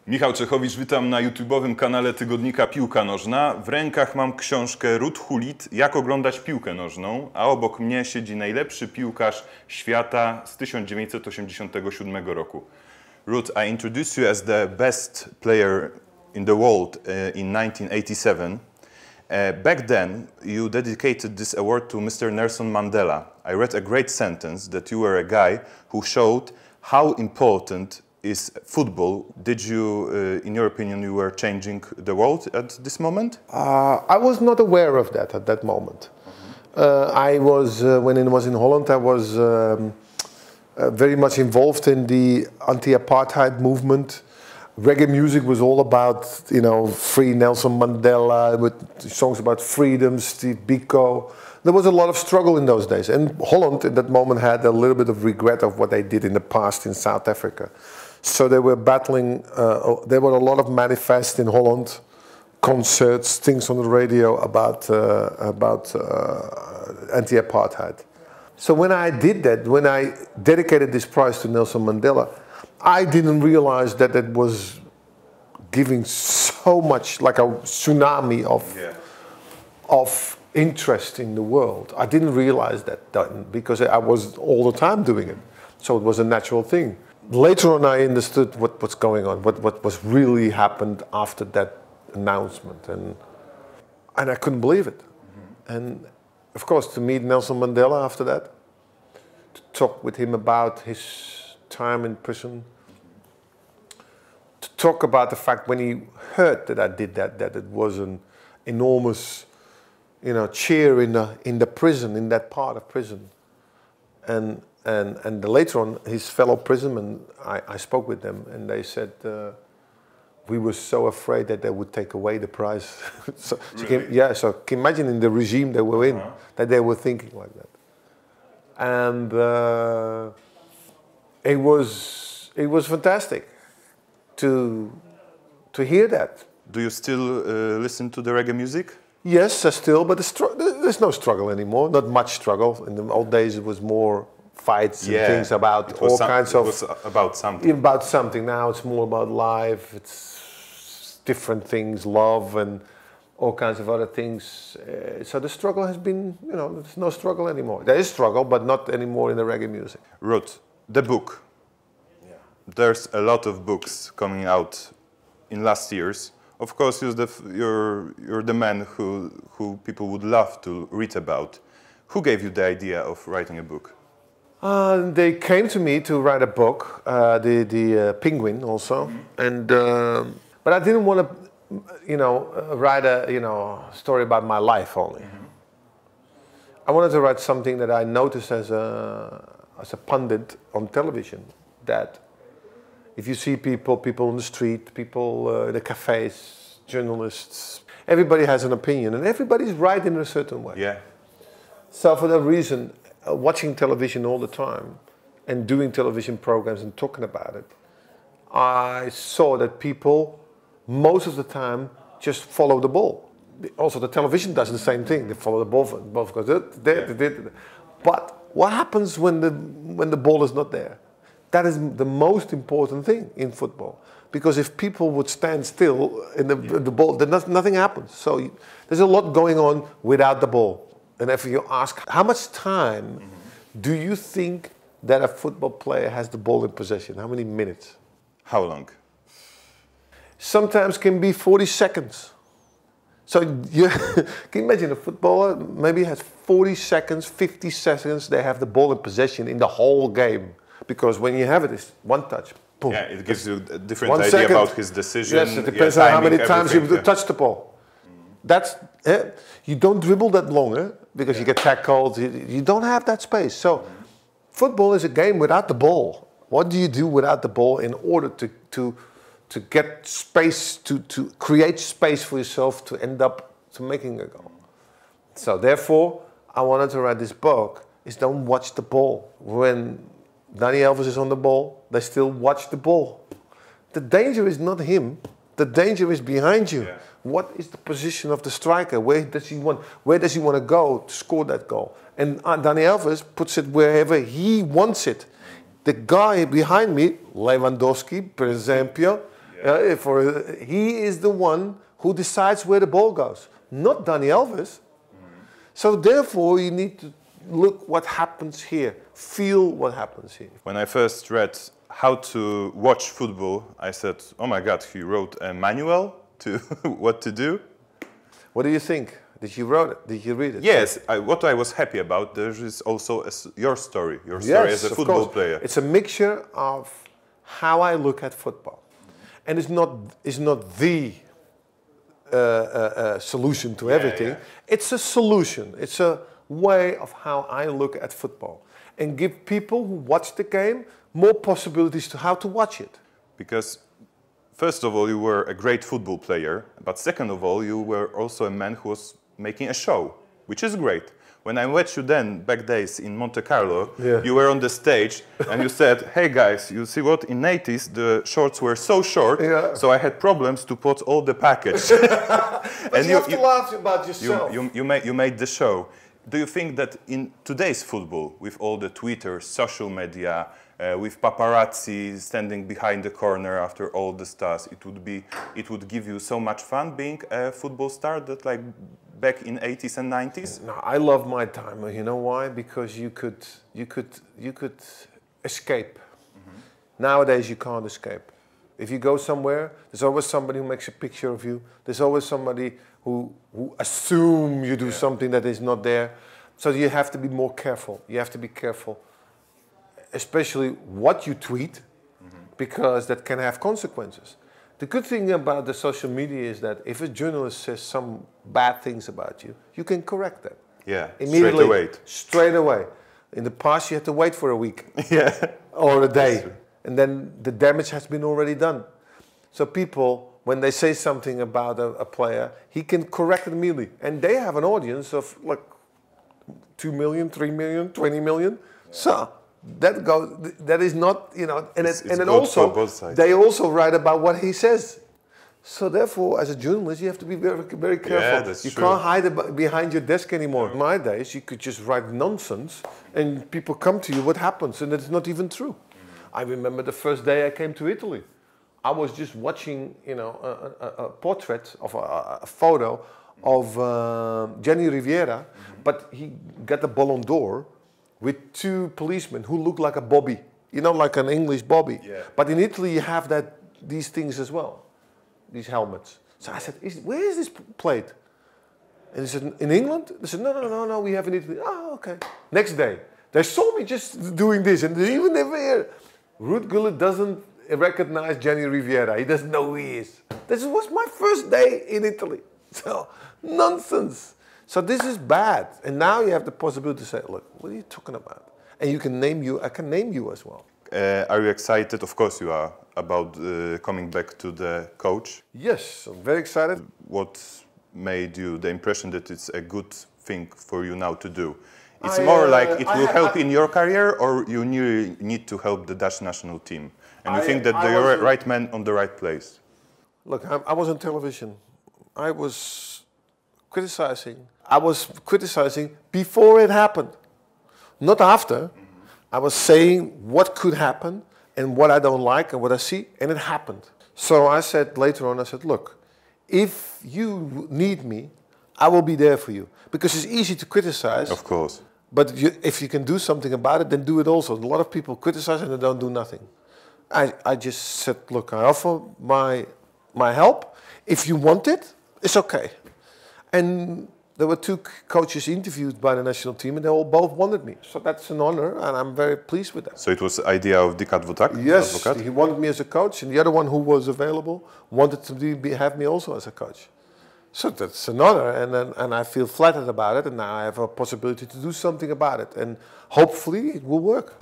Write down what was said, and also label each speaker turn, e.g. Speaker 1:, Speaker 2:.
Speaker 1: Michał Czechowicz, witam na YouTube'owym kanale tygodnika Piłka Nożna. W rękach mam książkę Ruud, jak oglądać piłkę nożną, a obok mnie siedzi najlepszy piłkarz świata z 1987 roku. Ruud, I introduce you as the best player in the world in 1987. Back then, you dedicated this award to Mr. Nelson Mandela. I read a great sentence that you were a guy who showed how important is football. Did you, in your opinion, you were changing the world at this moment?
Speaker 2: I was not aware of that at that moment. I was, when it was in Holland, I was very much involved in the anti-apartheid movement. Reggae music was all about, you know, free Nelson Mandela, with songs about freedom, Steve Biko. There was a lot of struggle in those days. And Holland, at that moment, had a little bit of regret of what they did in the past in South Africa. So they were battling, there were a lot of manifests in Holland, concerts, things on the radio about anti-apartheid. So when I did that, when I dedicated this prize to Nelson Mandela, I didn't realize that it was giving so much, like a tsunami of interest in the world. I didn't realize that then, because I was all the time doing it. So it was a natural thing. Later on, I understood what was going on, what was really happened after that announcement, and I couldn't believe it. And of course, to meet Nelson Mandela after that, to talk with him about his time in prison, to talk about the fact when he heard that I did that it was an enormous, you know, cheer in the prison, in that part of prison, and later on, his fellow prisonmen, I spoke with them, and they said, we were so afraid that they would take away the prize. So can you imagine in the regime they were in, that they were thinking like that. And it was fantastic to hear that.
Speaker 1: Do you still listen to the reggae music?
Speaker 2: Yes, I still, but there's no struggle anymore, not much struggle. In the old days, it was more fights and things about all kinds of...
Speaker 1: It was about something.
Speaker 2: About something. Now it's more about life, it's different things, love and all kinds of other things. So the struggle has been, you know, there's no struggle anymore. There is struggle, but not anymore in the reggae music.
Speaker 1: Ruud, the book. Yeah. There's a lot of books coming out in last years. Of course, you're the man who people would love to read about. Who gave you the idea of writing a book?
Speaker 2: They came to me to write a book, the Penguin also, and but I didn't want to, you know, write a story about my life only. I wanted to write something that I noticed as a pundit on television, that if you see people on the street, people in the cafes, journalists, everybody has an opinion, and everybody's right in a certain way.
Speaker 1: Yeah.
Speaker 2: So for that reason, watching television all the time and doing television programs and talking about it, I saw that people, most of the time, just follow the ball. Also, the television does the same thing. They follow the ball, both goes there. But what happens when the ball is not there? That is the most important thing in football. Because if people would stand still in the ball, then nothing happens. So there's a lot going on without the ball. And if you ask, how much time do you think that a football player has the ball in possession? How many minutes?
Speaker 1: How long?
Speaker 2: Sometimes can be 40 seconds. So you can you imagine a footballer maybe has 40 seconds, 50 seconds, they have the ball in possession in the whole game. Because when you have it, it's one touch. Boom.
Speaker 1: Yeah, it gives you a different idea about his decision.
Speaker 2: Yes, it depends on how many times you touch the ball. That's you don't dribble that long, because you get tackled. You don't have that space. So football is a game without the ball. What do you do without the ball in order to get space, to create space for yourself to end up to making a goal? So therefore, I wanted to write this book, is don't watch the ball. When Dani Alves is on the ball, they still watch the ball. The danger is not him. The danger is behind you. Yeah. What is the position of the striker? Where does he want to go to score that goal? And Dani Alves puts it wherever he wants it. The guy behind me, Lewandowski, per esempio, He is the one who decides where the ball goes, not Danny Elvis. So therefore, you need to look what happens here, feel what happens here.
Speaker 1: When I first read how to watch football, I said, oh my God, he wrote a manual to what to do.
Speaker 2: What do you think? Did you read it? Did you read it?
Speaker 1: Yes, what I was happy about, there is also your story as a football player.
Speaker 2: It's a mixture of how I look at football. And it's not the solution to everything. It's a solution. It's a way of how I look at football and give people who watch the game more possibilities to how to watch it.
Speaker 1: Because first of all, you were a great football player, but second of all, you were also a man who was making a show, which is great. When I met you then, back days in Monte Carlo, you were on the stage and you said, hey guys, you see what, in 80s the shorts were so short, so I had problems to put all the package.
Speaker 2: And you have to laugh about yourself.
Speaker 1: You made the show. Do you think that in today's football, with all the Twitter, social media, with paparazzi standing behind the corner after all the stars, it would give you so much fun being a football star that like back in 80s and 90s?
Speaker 2: No, I love my time. You know why? Because you could escape. Nowadays you can't escape. If you go somewhere, there's always somebody who makes a picture of you. There's always somebody who assume you do something that is not there. So you have to be more careful. You have to be careful, especially what you tweet, because that can have consequences. The good thing about the social media is that if a journalist says some bad things about you, you can correct that.
Speaker 1: Yeah,
Speaker 2: immediately, straight away. In the past, you had to wait for a week or a day, and then the damage has been already done. So people, when they say something about a player, he can correct it immediately, and they have an audience of like 2 million, 3 million, 20 million. So that is not, you know, and then also they also write about what he says. So therefore, as a journalist, you have to be very, very careful.
Speaker 1: Yeah, that's
Speaker 2: you
Speaker 1: true.
Speaker 2: Can't hide behind your desk anymore. In my days, you could just write nonsense, and people come to you. What happens? And it's not even true. I remember the first day I came to Italy. I was just watching, you know, a portrait of a photo of Gianni Riviera, but he got the Ballon d'Or with 2 policemen who looked like a bobby, you know, like an English bobby.
Speaker 1: Yeah.
Speaker 2: But in Italy, you have these things as well, these helmets. So I said, where is this plate? And he said, in England? They said, no, we have in Italy. Oh, okay. Next day, they saw me just doing this, and they even never hear. Ruud doesn't recognize Gianni Riviera. He doesn't know who he is. This was my first day in Italy. So, nonsense. So this is bad. And now you have the possibility to say, look, what are you talking about? And you can name you, I can name you as well.
Speaker 1: Are you excited? Of course you are, about coming back to the coach.
Speaker 2: Yes, I'm very excited.
Speaker 1: What made you the impression that it's a good thing for you now to do? It's more like it will help in your career, or you need to help the Dutch national team? And you think that you're the right man on the right place?
Speaker 2: Look, I was on television. I was criticizing. I was criticizing before it happened, not after. I was saying what could happen and what I don't like and what I see, and it happened. So I said later on, I said, look, if you need me, I will be there for you. Because it's easy to criticize.
Speaker 1: Of course.
Speaker 2: But if you can do something about it, then do it also. A lot of people criticize and they don't do nothing. I just said, look, I offer my help. If you want it, it's okay. And there were 2 coaches interviewed by the national team, and they all both wanted me. So that's an honor, and I'm very pleased with that.
Speaker 1: So it was the idea of Dick Advocat?
Speaker 2: Yes,
Speaker 1: Advocat?
Speaker 2: He wanted me as a coach, and the other one who was available wanted to have me also as a coach. So that's an honor, and I feel flattered about it, and now I have a possibility to do something about it, and hopefully it will work.